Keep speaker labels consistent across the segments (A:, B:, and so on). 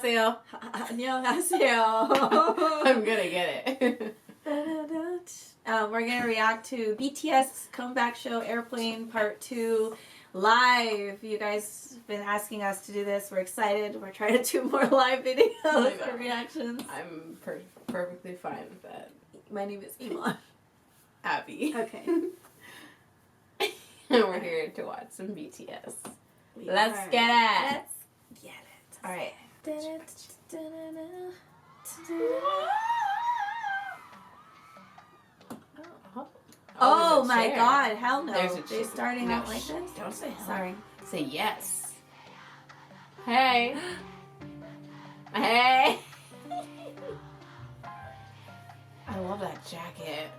A: 안녕하세요. 안녕하세요.
B: I'm gonna get it.
A: We're gonna react to BTS comeback show Airplane Part 2 live. You guys have been asking us to do this. We're excited. We're trying to do more live videos or reactions.
B: I'm perfectly fine with that.
A: My name is Iman.
B: Abby.
A: Okay.
B: And we're here to watch some BTS. Let's get it.
A: Let's get it. All right. Oh my
B: chair.
A: God! Hell no!
B: There's a
A: They're
B: chair.
A: starting
B: No,
A: out like this.
B: don't say hell.
A: Sorry.
B: Say yes. Hey. Hey. I love that jacket.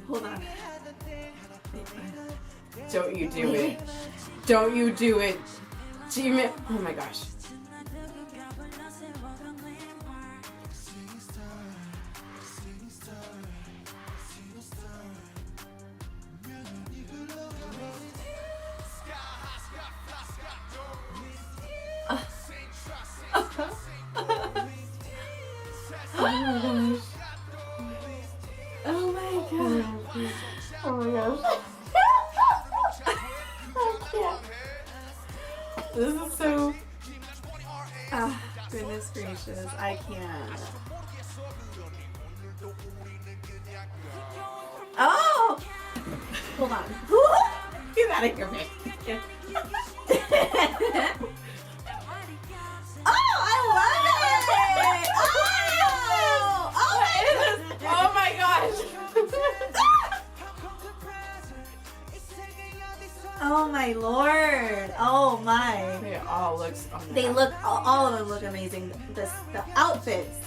A: Hold on.
B: Don't you do it. Don't you do it. Jimmy. Oh my gosh.
A: Oh my gosh.
B: Oh my gosh. I can't. This is so.
A: Goodness gracious. I can't. Oh! Hold on.
B: Get out of here, man.
A: Oh, I love it!
B: Oh my gosh.
A: Oh my lord! Oh my!
B: They all look. Oh my
A: They
B: God.
A: look. All of them look amazing. The outfits.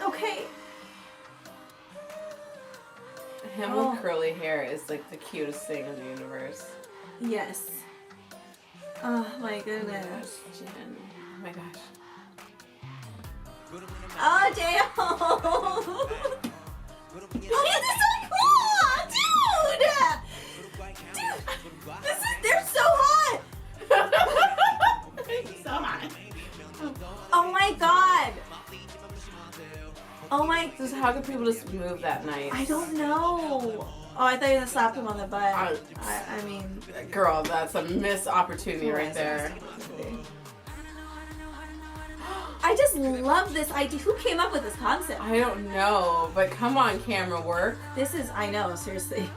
A: Okay.
B: Him
A: Oh.
B: with curly hair is like the cutest thing in the universe.
A: Yes. Oh my goodness.
B: Jin. Oh my gosh.
A: Oh damn! Oh, this is so cool, dude! They're so hot.
B: So hot.
A: Oh my god! Oh my!
B: Just how could people just move that nice?
A: I don't know. Oh, I thought you were gonna slap him on the butt. I mean,
B: girl, that's a missed opportunity right there.
A: I just love this idea. Who came up with this concept?
B: I don't know, but come on, camera work.
A: This is, I know, seriously.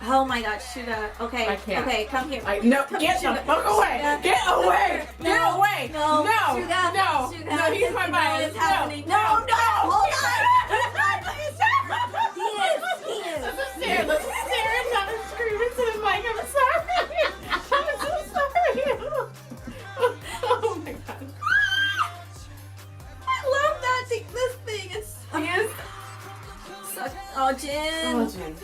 A: Oh my god, Suga. Okay,
B: I can't.
A: Okay, come here.
B: No,
A: Come
B: get
A: here,
B: the
A: Suga.
B: fuck away!
A: Suga.
B: Get away!
A: No,
B: Get away!
A: No,
B: No!
A: Suga.
B: No!
A: Suga.
B: No, he's my
A: No,
B: bias.
A: it's happening. No, hold on. He is.
B: Let's stare and not scream into the mic. I'm sorry. I'm so sorry. Oh my god.
A: I love that this thing. It's
B: He is.
A: oh, Jin.
B: Oh, Jin.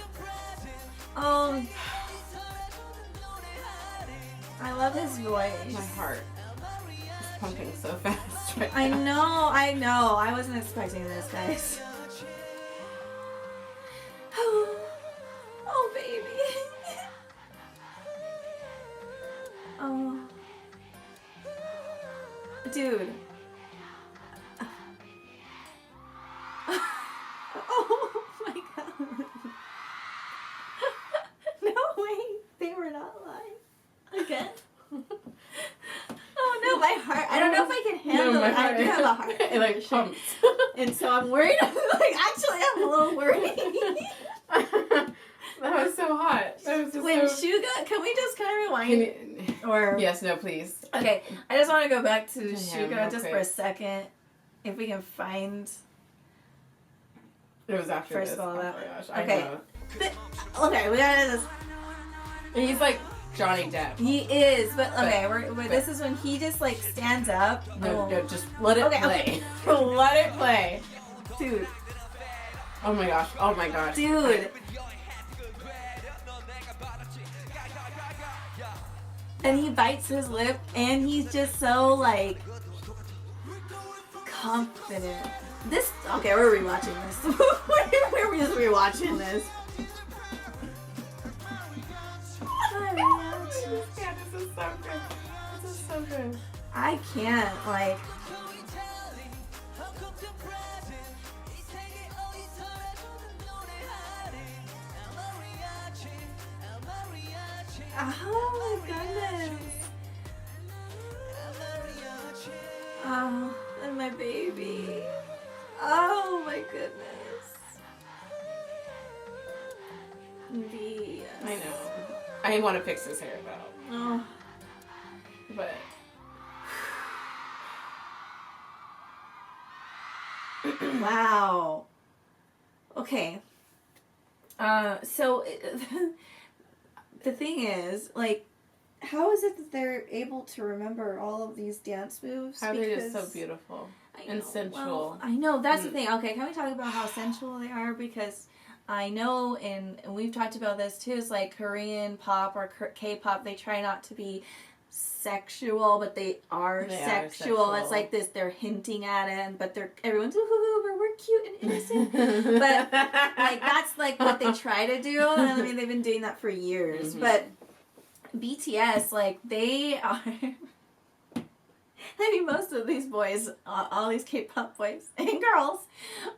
A: I love his voice.
B: My heart is pumping so fast right
A: I
B: now.
A: know. I wasn't expecting this, guys. Oh, baby. Oh. Dude. Oh my god. No, wait. They were not lying. Again? Oh no, my heart. I don't know if I can handle
B: No, my
A: it. I do have a heart.
B: It like pumps.
A: And so I'm worried. Actually, I'm a little worried.
B: That was so hot. That was just
A: When
B: so...
A: Suga, can we just kind of rewind?
B: Can you...
A: Or
B: Yes, no, please.
A: okay, I just want to go back to
B: Yeah,
A: Suga
B: real
A: just
B: quick.
A: for a second, if we can find.
B: It was after
A: First
B: this.
A: of all,
B: oh
A: that-
B: my gosh, I
A: okay.
B: know.
A: Okay, we gotta just.
B: He's like Johnny Depp.
A: He is, but okay,
B: But-
A: this is when he just like stands up.
B: No,
A: Oh.
B: no, just let it
A: Okay,
B: play.
A: okay.
B: Let it play.
A: Dude,
B: Oh my gosh. Oh my gosh.
A: dude. and he bites his lip, and he's just so like confident. This okay, we're rewatching this. We're just rewatching this.
B: Yeah, this is so good. This is so good.
A: I can't like. Oh my goodness. Oh, and my baby. Oh my goodness. The
B: I know. I want to fix his hair though.
A: Oh.
B: But
A: Wow. Okay. So the thing is, like, how is it that they're able to remember all of these dance moves?
B: how they're just so beautiful and sensual.
A: Well, I know that's the thing. Okay, can we talk about how sensual they are? Because I know, and we've talked about this too. Is like Korean pop or K-pop. They try not to be sexual, but they are sexual. It's like this. They're hinting at it, but everyone's we're cute and innocent. But like that's like what they try to do. And I mean, they've been doing that for years.
B: Mm-hmm.
A: But BTS, like they are. I mean, most of these boys, all these K-pop boys and girls,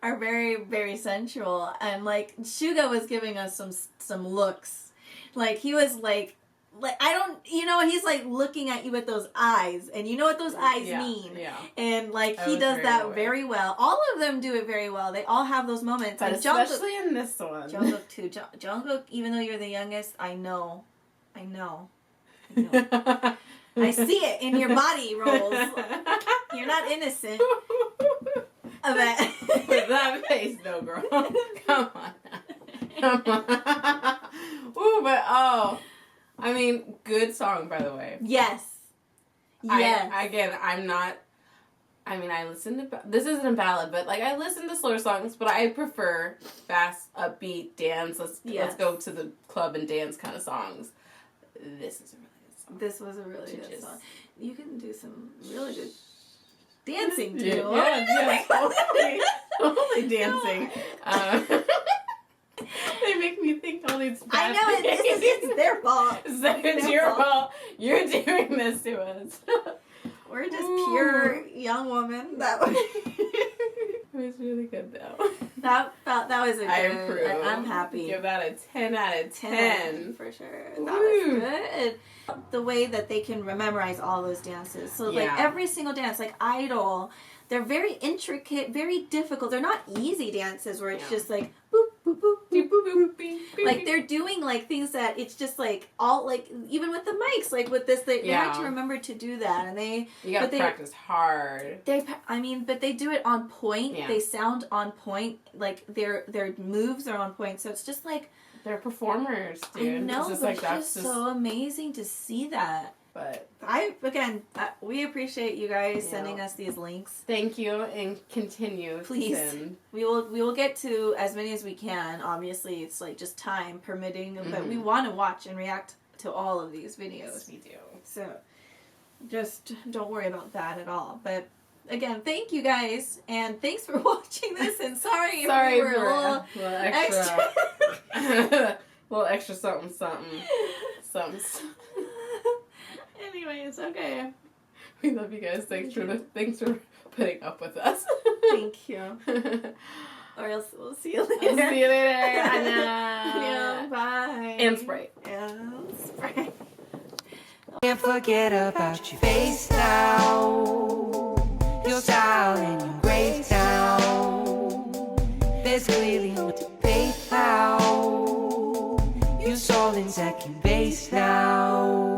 A: are very, very sensual. And like Suga was giving us some looks, like he was like I don't, he's like looking at you with those eyes, and you know what those eyes mean.
B: Yeah.
A: And like he does that very well. All of them do it very well. They all have those moments.
B: But
A: and
B: especially in this one.
A: Jungkook too. Jungkook, even though you're the youngest, I know. I see it in your body rolls. You're not innocent of it.
B: With that face, though, girl. Come on. Come on. Ooh, but I mean, good song, by the way.
A: Yes. Yes.
B: I listen to, this isn't a ballad, but like I listen to slower songs, but I prefer fast, upbeat, dance, let's go to the club and dance kind of songs. This is a really good song.
A: This was a really good song. You can do some really good dancing too.
B: Yeah, totally dancing. They make me think all these bad
A: I know it's their fault.
B: It's your fault. You're doing this to us.
A: We're just pure young women. That was
B: it was really good though.
A: That was a good.
B: I approve.
A: I'm happy.
B: Give that a 10 out of 10
A: for sure. That was good. The way that they can memorize all those dances. So like every single dance, like Idol, they're very intricate, very difficult. They're not easy dances where it's just like boop boop boop boop boop boop. Like they're doing like things that it's just like all like even with the mics, like with this, they have to remember to do that, and you gotta
B: practice hard.
A: But they do it on point.
B: Yeah.
A: They sound on point. Like their moves are on point. So it's just like
B: they're performers, dude.
A: I know,
B: it's
A: but it's just so amazing to see that.
B: But
A: we appreciate you guys sending us these links.
B: Thank you, and continue.
A: Please, we will get to as many as we can. Obviously, it's like just time permitting, but we want to watch and react to all of these videos.
B: Yes, we do.
A: So, just don't worry about that at all. But again, thank you guys, and thanks for watching this. And sorry if we were a little extra.
B: Little extra something.
A: Anyways, okay.
B: We love you guys. Thanks for putting up with us.
A: Thank you. Or else we'll see you later.
B: See you later. Anna.
A: Bye.
B: And Sprite.
A: And Sprite.
C: Can't forget about your face now, your style and your grace now. There's clearly no debate now. You're all in second base now.